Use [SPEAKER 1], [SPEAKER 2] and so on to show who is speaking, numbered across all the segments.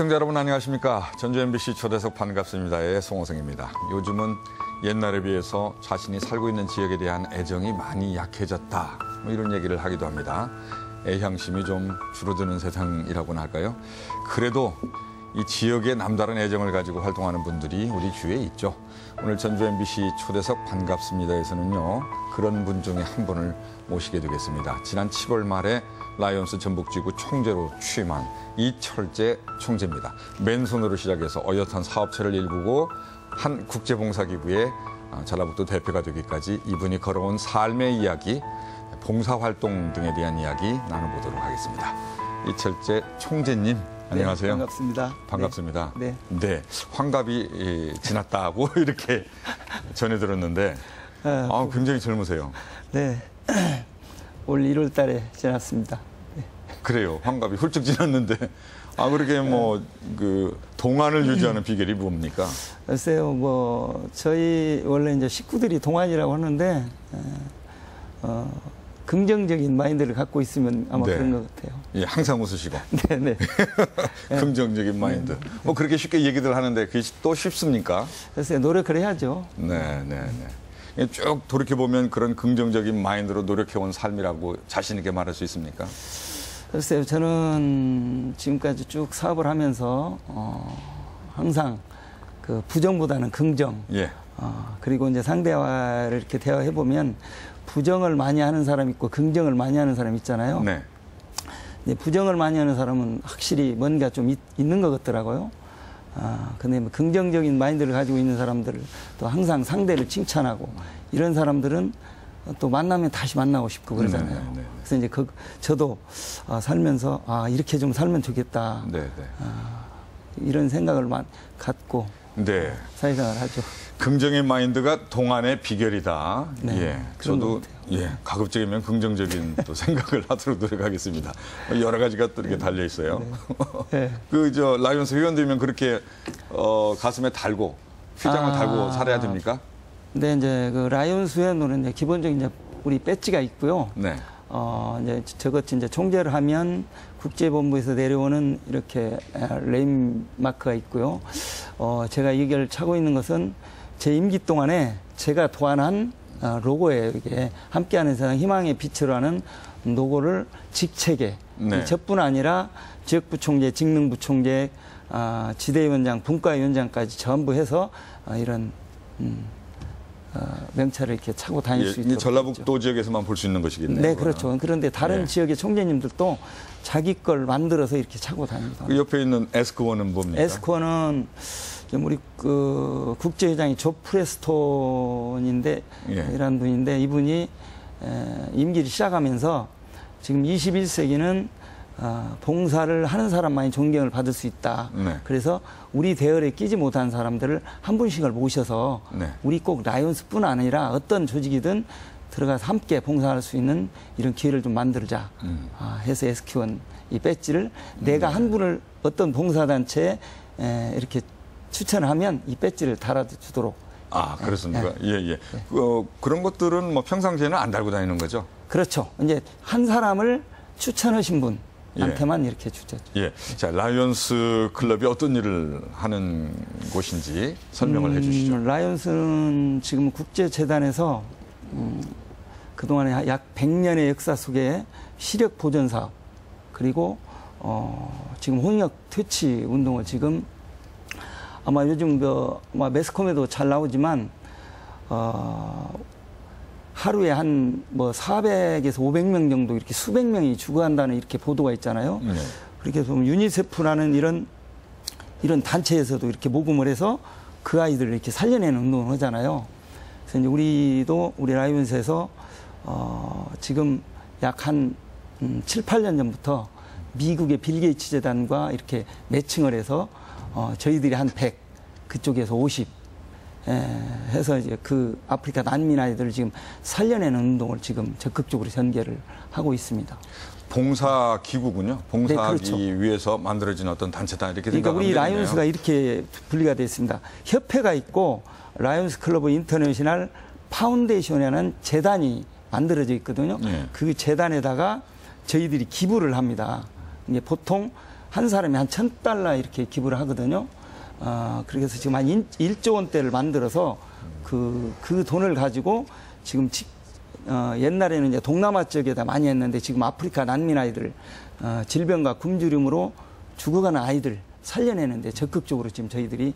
[SPEAKER 1] 시청자 여러분 안녕하십니까. 전주 MBC 초대석 반갑습니다의 송호성입니다. 요즘은 옛날에 비해서 자신이 살고 있는 지역에 대한 애정이 많이 약해졌다, 뭐 이런 얘기를 하기도 합니다. 애향심이 좀 줄어드는 세상이라고나 할까요? 그래도 이 지역에 남다른 애정을 가지고 활동하는 분들이 우리 주위에 있죠. 오늘 전주 MBC 초대석 반갑습니다에서는요, 그런 분 중에 한 분을 모시게 되겠습니다. 지난 7월 말에 라이온스 전북지구 총재로 취임한 이철재 총재입니다. 맨손으로 시작해서 어엿한 사업체를 일구고 한 국제봉사기구의 전라북도 대표가 되기까지 이분이 걸어온 삶의 이야기, 봉사활동 등에 대한 이야기 나눠보도록 하겠습니다. 이철재 총재님, 안녕하세요.
[SPEAKER 2] 네, 반갑습니다.
[SPEAKER 1] 반갑습니다.
[SPEAKER 2] 네.
[SPEAKER 1] 네, 환갑이 지났다고 이렇게 전해 들었는데 굉장히 젊으세요.
[SPEAKER 2] 네, 올 1월 달에 지났습니다. 네.
[SPEAKER 1] 그래요, 환갑이 훌쩍 지났는데 그렇게 그 동안을 유지하는 비결이 뭡니까?
[SPEAKER 2] 글쎄요, 저희 원래 이제 식구들이 동안이라고 하는데 긍정적인 마인드를 갖고 있으면 아마
[SPEAKER 1] 네.
[SPEAKER 2] 그런 것 같아요.
[SPEAKER 1] 예, 항상 웃으시고.
[SPEAKER 2] 네네.
[SPEAKER 1] 긍정적인 마인드. 그렇게 쉽게 얘기들 하는데 그게 또 쉽습니까?
[SPEAKER 2] 글쎄요, 노력을 해야죠.
[SPEAKER 1] 네. 쭉 돌이켜보면 그런 긍정적인 마인드로 노력해온 삶이라고 자신 있게 말할 수 있습니까?
[SPEAKER 2] 글쎄요, 저는 지금까지 쭉 사업을 하면서 항상 그 부정보다는 긍정.
[SPEAKER 1] 예.
[SPEAKER 2] 그리고 이제 상대와를 이렇게 대화해 보면 부정을 많이 하는 사람 있고 긍정을 많이 하는 사람 있잖아요.
[SPEAKER 1] 네.
[SPEAKER 2] 근데 부정을 많이 하는 사람은 확실히 뭔가 좀 있는 것 같더라고요. 근데 긍정적인 마인드를 가지고 있는 사람들을 또 항상 상대를 칭찬하고 이런 사람들은 또 만나면 다시 만나고 싶고 그러잖아요.
[SPEAKER 1] 네.
[SPEAKER 2] 그래서 이제 저도 살면서 이렇게 좀 살면 좋겠다.
[SPEAKER 1] 네.
[SPEAKER 2] 이런 생각을 갖고
[SPEAKER 1] 네.
[SPEAKER 2] 사회생활을 하죠.
[SPEAKER 1] 긍정의 마인드가 동안의 비결이다.
[SPEAKER 2] 네,
[SPEAKER 1] 예.
[SPEAKER 2] 그런
[SPEAKER 1] 저도
[SPEAKER 2] 것 같아요.
[SPEAKER 1] 가급적이면 긍정적인 또 생각을 하도록 노력하겠습니다. 여러 가지가 또 이렇게 달려 있어요.
[SPEAKER 2] 네.
[SPEAKER 1] 라이온스 회원되면 그렇게 가슴에 달고 휘장을 달고 살아야 됩니까?
[SPEAKER 2] 네, 이제 그 라이온스 회원으로는 이제 기본적인 이제 우리 배지가 있고요.
[SPEAKER 1] 네.
[SPEAKER 2] 이제 저것 이제 총재를 하면 국제본부에서 내려오는 이렇게 네임 마크가 있고요. 제가 이걸 차고 있는 것은 제 임기 동안에 제가 도안한 로고예요. 이게 함께하는 세상 희망의 빛으로라는 로고를 직책에
[SPEAKER 1] 네.
[SPEAKER 2] 저뿐 아니라 지역부총재, 직능부총재, 지대위원장, 분과위원장까지 전부 해서 이런 명찰을 이렇게 차고 다닐 수 있도록.
[SPEAKER 1] 전라북도 지역에서만 볼 수 있는 것이겠네요.
[SPEAKER 2] 네, 그렇죠. 그런데 다른 지역의 총재님들도 자기 걸 만들어서 이렇게 차고 다닙니다.
[SPEAKER 1] 그 옆에 있는 에스크원은 뭡니까?
[SPEAKER 2] 에스크원은 우리 그 국제회장이 조 프레스톤인데 이란 분인데 이분이 임기를 시작하면서 지금 21세기는 봉사를 하는 사람만이 존경을 받을 수 있다.
[SPEAKER 1] 네.
[SPEAKER 2] 그래서 우리 대열에 끼지 못한 사람들을 한 분씩을 모셔서 우리 꼭 라이온스뿐 아니라 어떤 조직이든 들어가서 함께 봉사할 수 있는 이런 기회를 좀 만들자 해서 SQ1 이 배지를 내가 한 분을 어떤 봉사단체에 이렇게 추천을 하면 이 배지를 달아주도록.
[SPEAKER 1] 그렇습니까? 예. 그런 것들은 평상시에는 안 달고 다니는 거죠?
[SPEAKER 2] 그렇죠. 이제 한 사람을 추천하신 분. 한테만 이렇게 주죠.
[SPEAKER 1] 예. 자, 라이온스 클럽이 어떤 일을 하는 곳인지 설명을 해 주시죠.
[SPEAKER 2] 라이온스는 지금 국제재단에서 그동안에 약 100년의 역사 속에 시력 보존 사업 그리고 지금 홍역 퇴치 운동을 지금 아마 요즘 매스컴에도 잘 나오지만 하루에 한 400에서 500명 정도 이렇게 수백 명이 죽어간다는 이렇게 보도가 있잖아요. 그렇게 보면 유니세프라는 이런 단체에서도 이렇게 모금을 해서 그 아이들을 이렇게 살려내는 운동을 하잖아요. 그래서 이제 우리 라이온스에서 지금 약 한 7, 8년 전부터 미국의 빌 게이츠 재단과 이렇게 매칭을 해서 저희들이 한 100, 그쪽에서 50 해서 이제 그 아프리카 난민 아이들을 지금 살려내는 운동을 지금 적극적으로 전개를 하고 있습니다.
[SPEAKER 1] 봉사기구군요. 봉사하기
[SPEAKER 2] 네, 그렇죠.
[SPEAKER 1] 위해서 만들어진 어떤 단체다 이렇게
[SPEAKER 2] 그러니까
[SPEAKER 1] 생각하면
[SPEAKER 2] 우리
[SPEAKER 1] 되겠네요.
[SPEAKER 2] 라이온스가 이렇게 분리가 되어 있습니다. 협회가 있고 라이온스 클럽 인터내셔널 파운데이션이라는 재단이 만들어져 있거든요. 그 재단에다가 저희들이 기부를 합니다. 이게 보통 한 사람이 한 $1,000 이렇게 기부를 하거든요. 그래서 지금 한 1조 원대를 만들어서 그 돈을 가지고 지금 옛날에는 이제 동남아 쪽에다 많이 했는데 지금 아프리카 난민 아이들 질병과 굶주림으로 죽어가는 아이들 살려내는데 적극적으로 지금 저희들이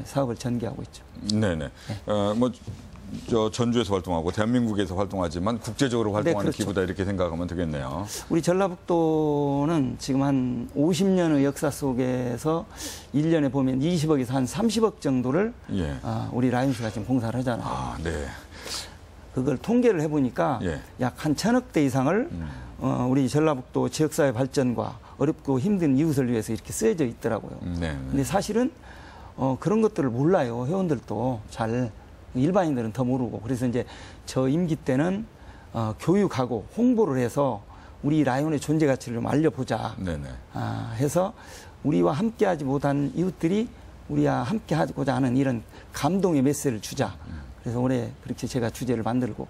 [SPEAKER 2] 사업을 전개하고 있죠.
[SPEAKER 1] 네네. 저 전주에서 활동하고 대한민국에서 활동하지만 국제적으로 활동하는
[SPEAKER 2] 그렇죠.
[SPEAKER 1] 기부다 이렇게 생각하면 되겠네요.
[SPEAKER 2] 우리 전라북도는 지금 한 50년의 역사 속에서 1년에 보면 20억에서 한 30억 정도를
[SPEAKER 1] 예.
[SPEAKER 2] 우리 라이온스가 지금 봉사를 하잖아요.
[SPEAKER 1] 아, 네.
[SPEAKER 2] 그걸 통계를 해보니까
[SPEAKER 1] 예.
[SPEAKER 2] 약 한 1,000억 대 이상을 우리 전라북도 지역사회 발전과 어렵고 힘든 이웃을 위해서 이렇게 쓰여져 있더라고요.
[SPEAKER 1] 네.
[SPEAKER 2] 근데 사실은 그런 것들을 몰라요. 회원들도 잘. 일반인들은 더 모르고. 그래서 이제 저 임기 때는 교육하고 홍보를 해서 우리 라이온의 존재 가치를 좀 알려보자.
[SPEAKER 1] 네네.
[SPEAKER 2] 해서 우리와 함께하지 못한 이웃들이 우리와 함께하고자 하는 이런 감동의 메시지를 주자. 그래서 올해 그렇게 제가 주제를 만들고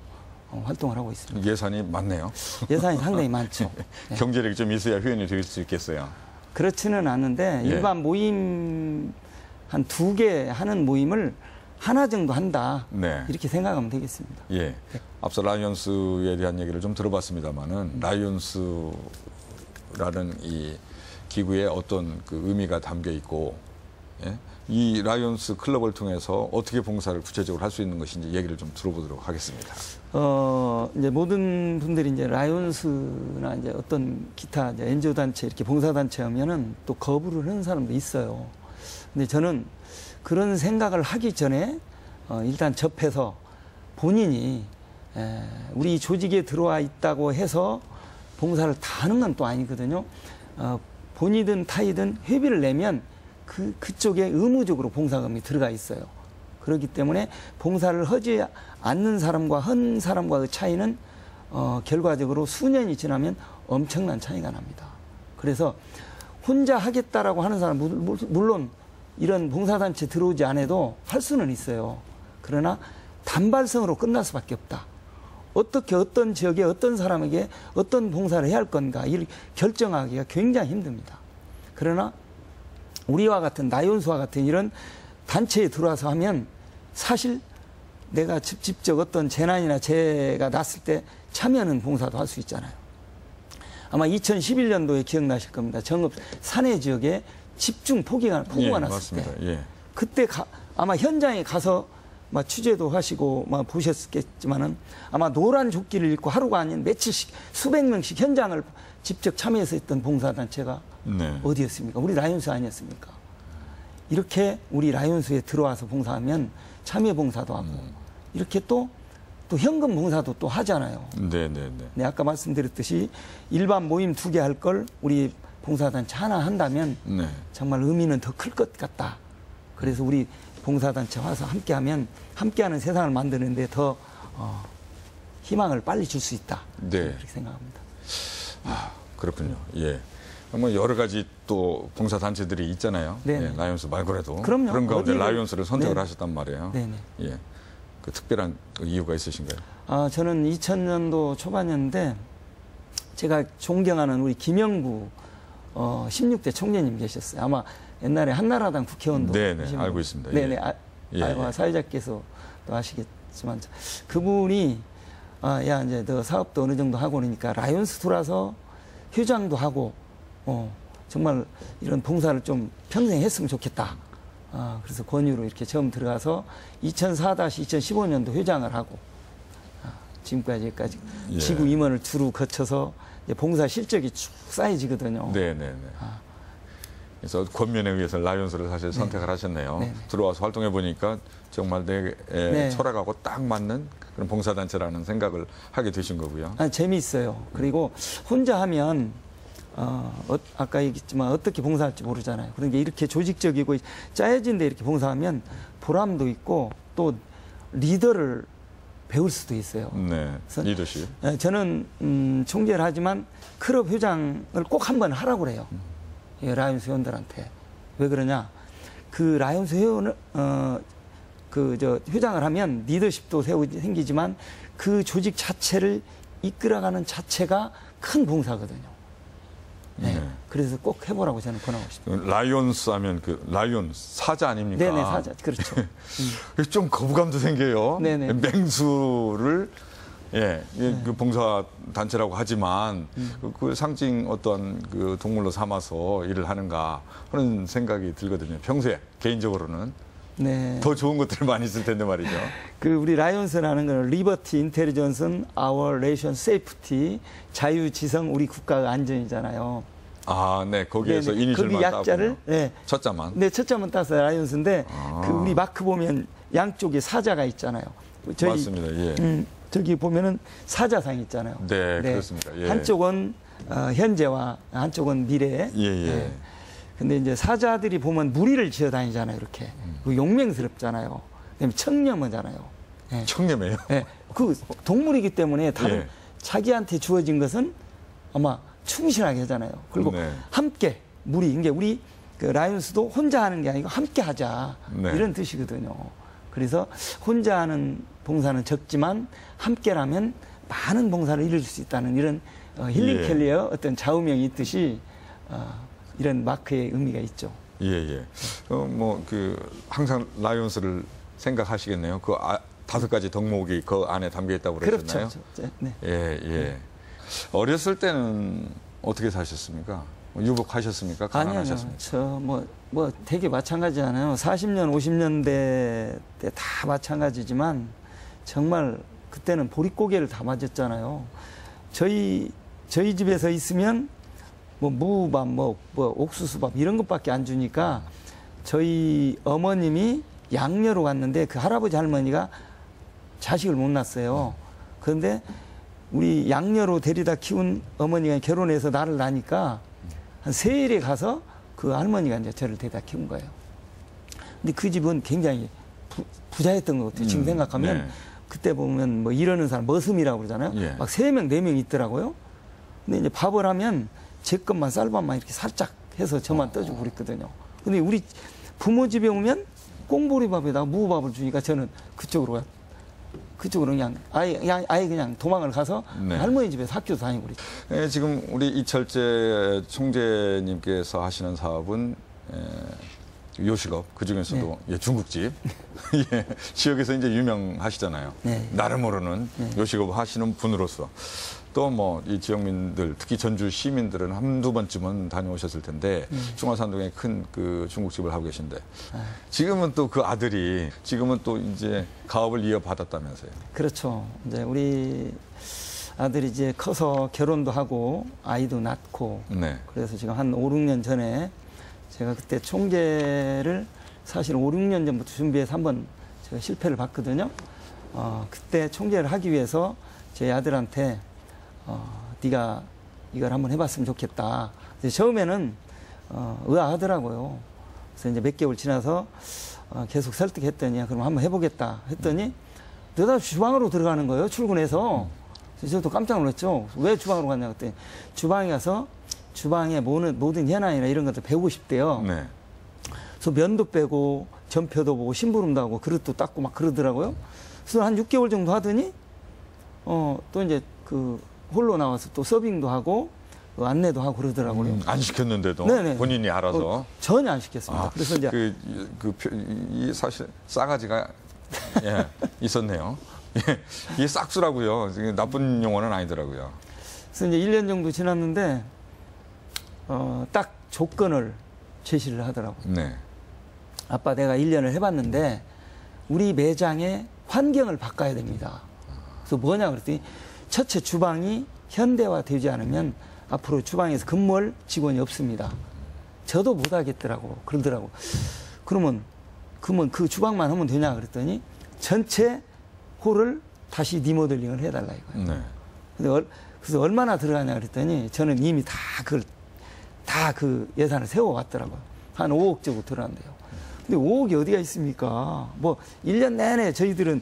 [SPEAKER 2] 활동을 하고 있습니다.
[SPEAKER 1] 예산이 많네요.
[SPEAKER 2] 예산이 상당히 많죠. 네.
[SPEAKER 1] 경제력이 좀 있어야 회원이 될 수 있겠어요.
[SPEAKER 2] 그렇지는 않은데
[SPEAKER 1] 예.
[SPEAKER 2] 일반 모임 한 2개 하는 모임을 하나 정도 한다.
[SPEAKER 1] 네.
[SPEAKER 2] 이렇게 생각하면 되겠습니다.
[SPEAKER 1] 예. 앞서 라이온스에 대한 얘기를 좀 들어봤습니다만은 라이온스라는 이 기구에 어떤 그 의미가 담겨 있고, 예? 이 라이온스 클럽을 통해서 어떻게 봉사를 구체적으로 할 수 있는 것인지 얘기를 좀 들어보도록 하겠습니다.
[SPEAKER 2] 이제 모든 분들이 이제 라이온스나 이제 어떤 기타 이제 NGO 단체 이렇게 봉사 단체 하면은 또 거부를 하는 사람도 있어요. 근데 저는 그런 생각을 하기 전에 일단 접해서 본인이 우리 조직에 들어와 있다고 해서 봉사를 다 하는 건 또 아니거든요. 본이든 타이든 회비를 내면 그쪽에 의무적으로 봉사금이 들어가 있어요. 그렇기 때문에 봉사를 하지 않는 사람과 한 사람과의 차이는 결과적으로 수년이 지나면 엄청난 차이가 납니다. 그래서 혼자 하겠다라고 하는 사람 물론 이런 봉사단체 들어오지 않아도 할 수는 있어요. 그러나 단발성으로 끝날 수밖에 없다. 어떻게 어떤 지역에 어떤 사람에게 어떤 봉사를 해야 할 건가 이를 결정하기가 굉장히 힘듭니다. 그러나 우리와 같은 라이온스와 같은 이런 단체에 들어와서 하면 사실 내가 직접 어떤 재난이나 재해가 났을 때 참여하는 봉사도 할 수 있잖아요. 아마 2011년도에 기억나실 겁니다. 정읍 산해 지역에 집중 폭우가 났을
[SPEAKER 1] 맞습니다.
[SPEAKER 2] 때
[SPEAKER 1] 예.
[SPEAKER 2] 그때 아마 현장에 가서 취재도 하시고 보셨겠지만은 아마 노란 조끼를 입고 하루가 아닌 며칠씩 수백 명씩 현장을 직접 참여해서 했던 봉사단체가
[SPEAKER 1] 네.
[SPEAKER 2] 어디였습니까? 우리 라이온스 아니었습니까? 이렇게 우리 라이온스에 들어와서 봉사하면 참여 봉사도 하고 이렇게 또 현금 봉사도 또 하잖아요.
[SPEAKER 1] 네네네.
[SPEAKER 2] 네, 아까 말씀드렸듯이 일반 모임 2개 할 걸 우리 봉사단체 하나 한다면
[SPEAKER 1] 네.
[SPEAKER 2] 정말 의미는 더 클 것 같다. 그래서 우리 봉사단체 와서 함께하면 함께하는 세상을 만드는데 더 희망을 빨리 줄 수 있다.
[SPEAKER 1] 네.
[SPEAKER 2] 그렇게 생각합니다.
[SPEAKER 1] 그렇군요. 예. 여러 가지 또 봉사단체들이 있잖아요.
[SPEAKER 2] 네네.
[SPEAKER 1] 예, 라이온스 말고라도.
[SPEAKER 2] 그럼요.
[SPEAKER 1] 그런 가운데 라이온스를 선택을
[SPEAKER 2] 네.
[SPEAKER 1] 하셨단 말이에요.
[SPEAKER 2] 네네.
[SPEAKER 1] 예. 그 특별한 이유가 있으신가요?
[SPEAKER 2] 저는 2000년도 초반이었는데 제가 존경하는 우리 김영구 16대 총재님 계셨어요. 아마 옛날에 한나라당 국회의원도
[SPEAKER 1] 네네, 알고 있습니다.
[SPEAKER 2] 네네.
[SPEAKER 1] 예.
[SPEAKER 2] 사회자께서 또 아시겠지만 그분이 야 이제 너 사업도 어느 정도 하고 그러니까 라이온스 돌아서 회장도 하고 정말 이런 봉사를 좀 평생 했으면 좋겠다. 그래서 권유로 이렇게 처음 들어가서 2004-2015년도 회장을 하고 지금까지
[SPEAKER 1] 예.
[SPEAKER 2] 지구 임원을 두루 거쳐서 봉사 실적이 쭉 쌓여지거든요.
[SPEAKER 1] 네네네. 그래서 권면에 의해서 라이온스를 사실 선택을 하셨네요.
[SPEAKER 2] 네네.
[SPEAKER 1] 들어와서 활동해 보니까 정말 내
[SPEAKER 2] 네.
[SPEAKER 1] 철학하고 딱 맞는 그런 봉사단체라는 생각을 하게 되신 거고요.
[SPEAKER 2] 재미있어요. 그리고 혼자 하면 아까 얘기했지만 어떻게 봉사할지 모르잖아요. 그러니까 이렇게 조직적이고 짜여진 데 이렇게 봉사하면 보람도 있고 또 리더를 배울 수도 있어요.
[SPEAKER 1] 네, 리더십.
[SPEAKER 2] 저는 총재를 하지만 클럽 회장을 꼭 한번 하라고 그래요. 라이온스 회원들한테. 왜 그러냐? 그 라이온스 회원을 회장을 하면 리더십도 생기지만 그 조직 자체를 이끌어가는 자체가 큰 봉사거든요. 네. 그래서 꼭 해보라고 저는 권하고 싶습니다.
[SPEAKER 1] 라이온스 하면 그 라이온 사자 아닙니까?
[SPEAKER 2] 네네, 사자. 그렇죠.
[SPEAKER 1] 좀 거부감도 생겨요.
[SPEAKER 2] 네네.
[SPEAKER 1] 맹수를 그 봉사 단체라고 하지만 그 상징 어떤 그 동물로 삼아서 일을 하는가 하는 생각이 들거든요. 평소에 개인적으로는
[SPEAKER 2] 네.
[SPEAKER 1] 더 좋은 것들이 많이 있을 텐데 말이죠.
[SPEAKER 2] 그 우리 라이온스라는 거는 리버티, 인텔리전스, our nation safety, 자유지성, 우리 국가의 안전이잖아요.
[SPEAKER 1] 아, 네. 거기에서
[SPEAKER 2] 네네.
[SPEAKER 1] 이니셜만
[SPEAKER 2] 거기 약자를
[SPEAKER 1] 따고
[SPEAKER 2] 네.
[SPEAKER 1] 첫자만.
[SPEAKER 2] 네, 첫자만 따서 라이온스인데 그 우리 마크 보면 양쪽에 사자가 있잖아요. 저희
[SPEAKER 1] 맞습니다. 예.
[SPEAKER 2] 저기 보면은 사자상 있잖아요.
[SPEAKER 1] 네, 그렇습니다. 예.
[SPEAKER 2] 한쪽은 현재와 한쪽은 미래.
[SPEAKER 1] 예, 예.
[SPEAKER 2] 네. 근데 이제 사자들이 보면 무리를 지어 다니잖아요, 이렇게. 그 용맹스럽잖아요. 그다음에 청렴하잖아요. 예.
[SPEAKER 1] 청렴해요.
[SPEAKER 2] 예. 그 동물이기 때문에 다른
[SPEAKER 1] 예.
[SPEAKER 2] 자기한테 주어진 것은 아마 충실하게 하잖아요. 그리고
[SPEAKER 1] 네.
[SPEAKER 2] 함께 무리. 이게 우리 그 라이온스도 혼자 하는 게 아니고 함께 하자.
[SPEAKER 1] 네.
[SPEAKER 2] 이런 뜻이거든요. 그래서 혼자 하는 봉사는 적지만 함께라면 많은 봉사를 이룰 수 있다는 이런 힐링
[SPEAKER 1] 예.
[SPEAKER 2] 켈리어 어떤 좌우명이 있듯이 이런 마크의 의미가 있죠.
[SPEAKER 1] 예, 예. 뭐, 항상 라이온스를 생각하시겠네요. 그 5가지 덕목이 그 안에 담겨 있다고 그러셨나요?
[SPEAKER 2] 그렇죠. 네.
[SPEAKER 1] 예, 예. 어렸을 때는 어떻게 사셨습니까? 유복하셨습니까? 가난하셨습니까?
[SPEAKER 2] 뭐 되게 마찬가지잖아요. 40년, 50년대 때 다 마찬가지지만 정말 그때는 보릿고개를 다 맞았잖아요. 저희 집에서 있으면 뭐 무밥, 뭐 옥수수밥 이런 것밖에 안 주니까 저희 어머님이 양녀로 갔는데 그 할아버지 할머니가 자식을 못 낳았어요. 그런데 우리 양녀로 데리다 키운 어머니가 결혼해서 나를 낳으니까 한 3일에 가서 그 할머니가 이제 저를 데리다 키운 거예요. 근데 그 집은 굉장히 부자였던 것 같아요. 지금 생각하면.
[SPEAKER 1] 네.
[SPEAKER 2] 그때 보면 뭐 이러는 사람 머슴이라고 그러잖아요.
[SPEAKER 1] 예.
[SPEAKER 2] 막 3명, 4명 있더라고요. 근데 이제 밥을 하면 제 것만 쌀밥만 이렇게 살짝 해서 저만 떠주고 그랬거든요. 근데 우리 부모 집에 오면 꽁보리밥에다가 무밥을 주니까 저는 그쪽으로 그냥 아예 그냥 도망을 가서
[SPEAKER 1] 네.
[SPEAKER 2] 할머니 집에서 학교 다니고 그랬죠.
[SPEAKER 1] 예, 지금 우리 이철재 총재님께서 하시는 사업은 요식업, 그 중에서도 예, 중국집. 예, 지역에서 이제 유명하시잖아요.
[SPEAKER 2] 네.
[SPEAKER 1] 나름으로는 요식업 하시는 분으로서. 또 뭐 이 지역민들, 특히 전주 시민들은 한두 번쯤은 다녀오셨을 텐데 중화산동에 큰 그 중국집을 하고 계신데 지금은 또 그 아들이 지금은 또 이제 가업을 이어받았다면서요.
[SPEAKER 2] 그렇죠. 이제 우리 아들이 이제 커서 결혼도 하고 아이도 낳고
[SPEAKER 1] 네.
[SPEAKER 2] 그래서 지금 한 5, 6년 전에 제가 그때 총재를 사실 5, 6년 전부터 준비해서 한번 제가 실패를 봤거든요. 그때 총재를 하기 위해서 제 아들한테 네가 이걸 한번 해봤으면 좋겠다. 처음에는 의아하더라고요. 그래서 이제 몇 개월 지나서 계속 설득했더니 그럼 한번 해보겠다 했더니 느닷없이 주방으로 들어가는 거예요. 출근해서. 그래서 저도 깜짝 놀랐죠. 왜 주방으로 갔냐 그랬더니 주방에 가서 주방의 모든 현안이나 이런 것들 배우고 싶대요.
[SPEAKER 1] 네.
[SPEAKER 2] 그래서 면도 빼고 전표도 보고 심부름도 하고 그릇도 닦고 막 그러더라고요. 그래서 한 6개월 정도 하더니 또 이제 그 홀로 나와서 또 서빙도 하고 안내도 하고 그러더라고요.
[SPEAKER 1] 안 시켰는데도
[SPEAKER 2] 네네.
[SPEAKER 1] 본인이 알아서
[SPEAKER 2] 전혀 안 시켰습니다. 그래서 이제
[SPEAKER 1] 이 사실 싸가지가 예, 있었네요. 예, 이게 싹수라고요. 이게 나쁜 용어는 아니더라고요.
[SPEAKER 2] 그래서 이제 1년 정도 지났는데 딱 조건을 제시를 하더라고요.
[SPEAKER 1] 네.
[SPEAKER 2] 아빠 내가 1년을 해봤는데 우리 매장의 환경을 바꿔야 됩니다. 그래서 뭐냐 그랬더니 첫째 주방이 현대화되지 않으면 앞으로 주방에서 근무할 직원이 없습니다. 저도 못하겠더라고 그러더라고. 그러면 그 주방만 하면 되냐 그랬더니 전체 홀을 다시 리모델링을 해달라 이거예요.
[SPEAKER 1] 네.
[SPEAKER 2] 그래서 얼마나 들어가냐 그랬더니 저는 이미 다 그 예산을 세워왔더라고요. 한 5억 정도 들어간대요. 근데 5억이 어디가 있습니까? 뭐 1년 내내 저희들은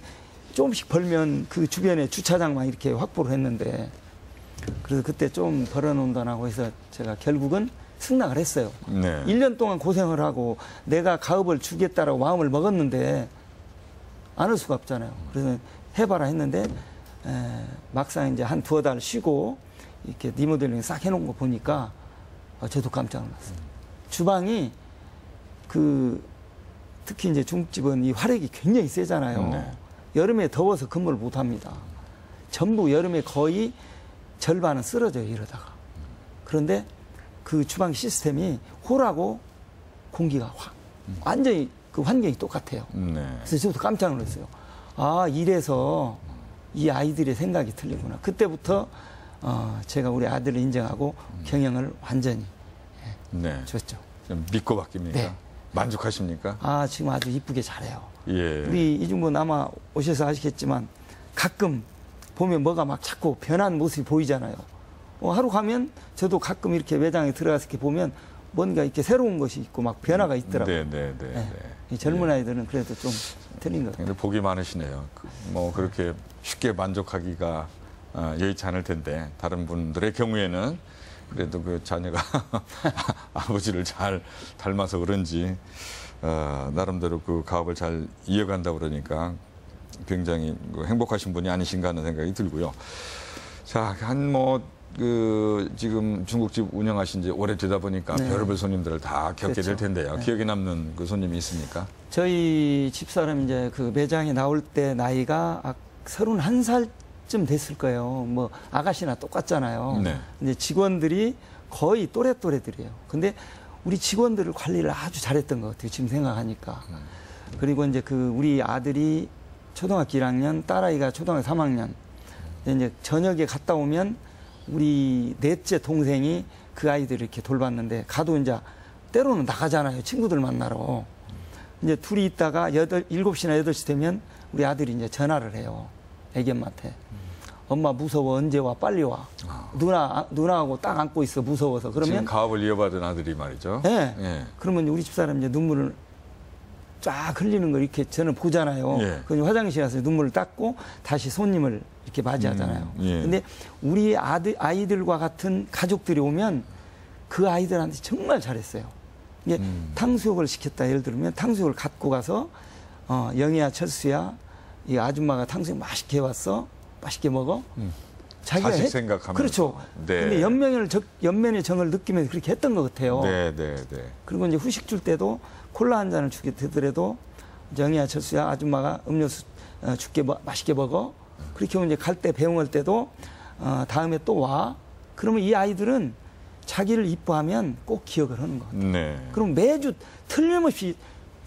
[SPEAKER 2] 조금씩 벌면 그 주변에 주차장만 이렇게 확보를 했는데 그래서 그때 좀 벌어놓는다고 해서 제가 결국은 승낙을 했어요.
[SPEAKER 1] 네.
[SPEAKER 2] 1년 동안 고생을 하고 내가 가업을 주겠다라고 마음을 먹었는데 안 할 수가 없잖아요. 그래서 해봐라 했는데 막상 이제 한 2달 쉬고 이렇게 리모델링 싹 해놓은 거 보니까 저도 깜짝 놀랐어요. 주방이 특히 이제 중국집은 이 화력이 굉장히 세잖아요.
[SPEAKER 1] 네.
[SPEAKER 2] 여름에 더워서 근무를 못 합니다. 전부 여름에 거의 절반은 쓰러져요, 이러다가. 그런데 그 주방 시스템이 홀하고 공기가 완전히 그 환경이 똑같아요.
[SPEAKER 1] 네.
[SPEAKER 2] 그래서 저도 깜짝 놀랐어요. 아, 이래서 이 아이들의 생각이 틀리구나. 그때부터 제가 우리 아들을 인정하고 경영을 완전히
[SPEAKER 1] 네.
[SPEAKER 2] 줬죠.
[SPEAKER 1] 좀 믿고 바뀝니까?
[SPEAKER 2] 네.
[SPEAKER 1] 만족하십니까?
[SPEAKER 2] 아, 지금 아주 이쁘게 잘해요.
[SPEAKER 1] 예.
[SPEAKER 2] 우리 이중근 아마 오셔서 아시겠지만 가끔 보면 뭐가 막 자꾸 변한 모습이 보이잖아요. 하루 가면 저도 가끔 이렇게 매장에 들어가서 이렇게 보면 뭔가 이렇게 새로운 것이 있고 막 변화가 있더라고요.
[SPEAKER 1] 네.
[SPEAKER 2] 이 젊은 아이들은 그래도 좀 틀린 것 같아요.
[SPEAKER 1] 근데 복이 많으시네요. 뭐 그렇게 쉽게 만족하기가 여의치 않을 텐데 다른 분들의 경우에는 그래도 그 자녀가 아버지를 잘 닮아서 그런지 나름대로 그 가업을 잘 이어간다 그러니까 굉장히 행복하신 분이 아니신가 하는 생각이 들고요. 자, 지금 중국집 운영하신 지 오래되다 보니까
[SPEAKER 2] 네.
[SPEAKER 1] 별의별 손님들을 다 겪게
[SPEAKER 2] 그렇죠.
[SPEAKER 1] 될 텐데요.
[SPEAKER 2] 네.
[SPEAKER 1] 기억에 남는 그 손님이 있습니까?
[SPEAKER 2] 저희 집사람 이제 그 매장에 나올 때 나이가 31살쯤 됐을 거예요. 뭐 아가씨나 똑같잖아요.
[SPEAKER 1] 네.
[SPEAKER 2] 근데 직원들이 거의 또래들이에요. 근데 우리 직원들을 관리를 아주 잘했던 것 같아요. 지금 생각하니까. 그리고 이제 우리 아들이 초등학교 1학년, 딸아이가 초등학교 3학년. 이제 저녁에 갔다 오면 우리 넷째 동생이 그 아이들을 이렇게 돌봤는데 가도 이제 때로는 나가잖아요. 친구들 만나러. 이제 둘이 있다가 7시나 8시 되면 우리 아들이 이제 전화를 해요. 애기 엄마한테. 엄마 무서워. 언제 와? 빨리 와. 누나하고 딱 안고 있어. 무서워서. 그러면.
[SPEAKER 1] 지금 가업을 이어받은 아들이 말이죠.
[SPEAKER 2] 네.
[SPEAKER 1] 예.
[SPEAKER 2] 그러면 우리 집사람 이제 눈물을 쫙 흘리는 걸 이렇게 저는 보잖아요.
[SPEAKER 1] 예.
[SPEAKER 2] 그 화장실 가서 눈물을 닦고 다시 손님을 이렇게 맞이하잖아요.
[SPEAKER 1] 예.
[SPEAKER 2] 근데 우리 아이들과 같은 가족들이 오면 그 아이들한테 정말 잘했어요. 이게 탕수육을 시켰다 예를 들면 탕수육을 갖고 가서 영희야, 철수야, 이 아줌마가 탕수육 맛있게 해왔어, 맛있게 먹어. 자기가
[SPEAKER 1] 자식 생각하면서.
[SPEAKER 2] 그렇죠.
[SPEAKER 1] 네.
[SPEAKER 2] 근데 연면의 정을 느끼면서 그렇게 했던 것 같아요.
[SPEAKER 1] 네.
[SPEAKER 2] 그리고 이제 후식 줄 때도 콜라 한 잔을 주게 되더라도 영희야, 철수야, 아줌마가 음료수 줄게 맛있게 먹어. 그렇게 이제 갈 때 배웅할 때도 다음에 또 와. 그러면 이 아이들은 자기를 이뻐하면 꼭 기억을 하는 것 같아요.
[SPEAKER 1] 네.
[SPEAKER 2] 그럼 매주 틀림없이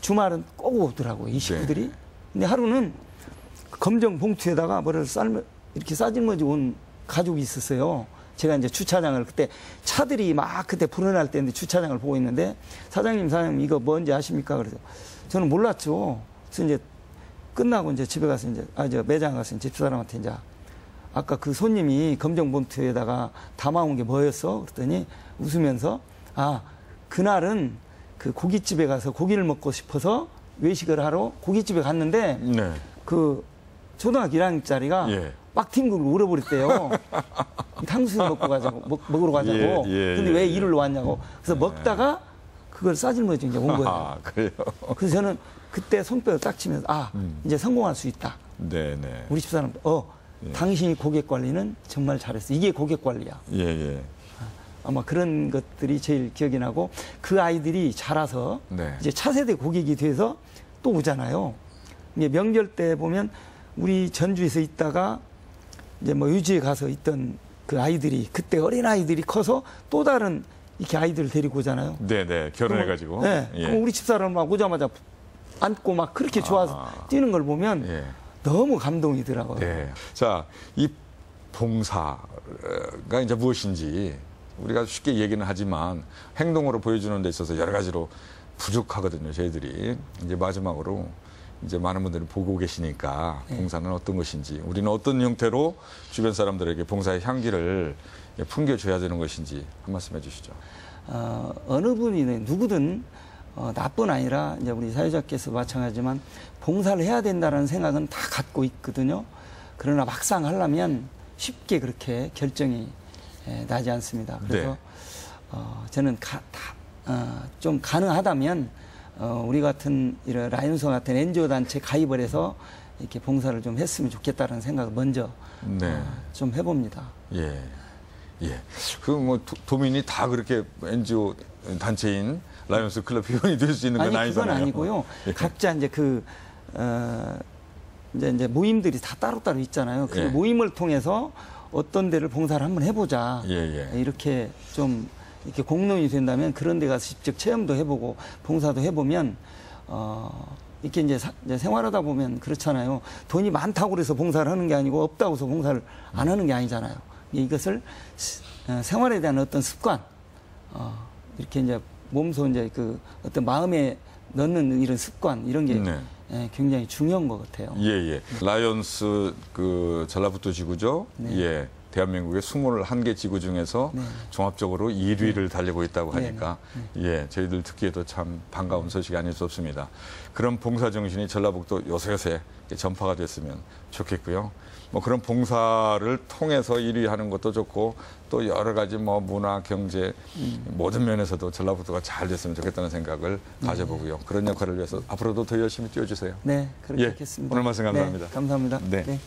[SPEAKER 2] 주말은 꼭 오더라고요, 이 식구들이.
[SPEAKER 1] 네.
[SPEAKER 2] 근데 하루는 검정 봉투에다가 뭐를 이렇게 싸질머지 온 가족이 있었어요. 제가 이제 주차장을 그때 차들이 막 그때 불어날 때인데 주차장을 보고 있는데 사장님 이거 뭔지 아십니까? 그래서 저는 몰랐죠. 그래서 이제 끝나고 이제 집에 가서 이제 매장 가서 이제 집사람한테 이제 아까 그 손님이 검정 봉투에다가 담아온 게 뭐였어? 그랬더니 웃으면서 그날은 그 고깃집에 가서 고기를 먹고 싶어서 외식을 하러 고깃집에 갔는데
[SPEAKER 1] 네.
[SPEAKER 2] 그 초등학교 1학년짜리가
[SPEAKER 1] 예.
[SPEAKER 2] 막 팅글을 울어버렸대요. 탕수육 먹으러 가자고. 근데 왜 이리로 왔냐고. 그래서 먹다가 그걸 싸질머지 이제 온 거예요.
[SPEAKER 1] 그래요?
[SPEAKER 2] 그래서 저는 그때 손뼉을 딱 치면서 이제 성공할 수 있다.
[SPEAKER 1] 네네.
[SPEAKER 2] 우리 집사람도 당신이 고객 관리는 정말 잘했어. 이게 고객 관리야.
[SPEAKER 1] 예.
[SPEAKER 2] 아마 그런 것들이 제일 기억이 나고 그 아이들이 자라서
[SPEAKER 1] 네.
[SPEAKER 2] 이제 차세대 고객이 돼서 또 오잖아요. 이제 명절 때 보면 우리 전주에서 있다가 이제 뭐 유지에 가서 있던 그 아이들이 그때 어린 아이들이 커서 또 다른 이렇게 아이들을 데리고 오잖아요.
[SPEAKER 1] 네네. 결혼해가지고.
[SPEAKER 2] 네.
[SPEAKER 1] 예.
[SPEAKER 2] 그럼 우리 집사람 막 오자마자 안고 막 그렇게 좋아서 뛰는 걸 보면
[SPEAKER 1] 예.
[SPEAKER 2] 너무 감동이더라고요.
[SPEAKER 1] 네. 자, 이 봉사가 이제 무엇인지 우리가 쉽게 얘기는 하지만 행동으로 보여주는 데 있어서 여러 가지로 부족하거든요, 저희들이. 이제 마지막으로 이제 많은 분들이 보고 계시니까 봉사는 어떤 것인지, 우리는 어떤 형태로 주변 사람들에게 봉사의 향기를 풍겨줘야 되는 것인지 한 말씀 해주시죠.
[SPEAKER 2] 어느 분이든 누구든 나뿐 아니라 이제 우리 사회자께서 마찬가지지만 봉사를 해야 된다는 생각은 다 갖고 있거든요. 그러나 막상 하려면 쉽게 그렇게 결정이 나지 않습니다. 그래서 저는 좀 가능하다면 우리 같은 이런 라이온송 같은 NGO 단체 가입을 해서 이렇게 봉사를 좀 했으면 좋겠다는 생각을 먼저 좀 해봅니다.
[SPEAKER 1] 예. 예. 그 뭐 도민이 다 그렇게 NGO 단체인 라이온스 클럽 회원이 될 수 있는 건
[SPEAKER 2] 아니, 그건
[SPEAKER 1] 아니잖아요.
[SPEAKER 2] 아니고요.
[SPEAKER 1] 예.
[SPEAKER 2] 각자 이제 이제 모임들이 다 따로따로 있잖아요. 그
[SPEAKER 1] 예.
[SPEAKER 2] 모임을 통해서 어떤 데를 봉사를 한번 해보자.
[SPEAKER 1] 예, 예.
[SPEAKER 2] 이렇게 좀 이렇게 공론이 된다면 그런 데 가서 직접 체험도 해보고 봉사도 해보면 이렇게 이제 생활하다 보면 그렇잖아요. 돈이 많다고 그래서 봉사를 하는 게 아니고 없다고 해서 봉사를 안 하는 게 아니잖아요. 이것을 생활에 대한 어떤 습관, 이렇게 이제 몸소 이제 그 어떤 마음에 넣는 이런 습관 이런 게
[SPEAKER 1] 네.
[SPEAKER 2] 굉장히 중요한 것 같아요.
[SPEAKER 1] 예, 예. 라이온스 그 전라북도 지구죠.
[SPEAKER 2] 네.
[SPEAKER 1] 예. 대한민국의 21개 지구 중에서
[SPEAKER 2] 네.
[SPEAKER 1] 종합적으로 1위를 달리고 있다고
[SPEAKER 2] 네,
[SPEAKER 1] 하니까 예, 저희들 듣기에도 참 반가운 소식이 아닐 수 없습니다. 그런 봉사 정신이 전라북도 요새요새 전파가 됐으면 좋겠고요. 뭐 그런 봉사를 통해서 1위 하는 것도 좋고 또 여러 가지 뭐 문화, 경제 모든 면에서도 전라북도가 잘 됐으면 좋겠다는 생각을 가져보고요. 그런 역할을 위해서 앞으로도 더 열심히 뛰어주세요.
[SPEAKER 2] 네, 그렇게
[SPEAKER 1] 예,
[SPEAKER 2] 하겠습니다.
[SPEAKER 1] 오늘 말씀 감사합니다.
[SPEAKER 2] 네, 감사합니다.
[SPEAKER 1] 네.
[SPEAKER 2] 네.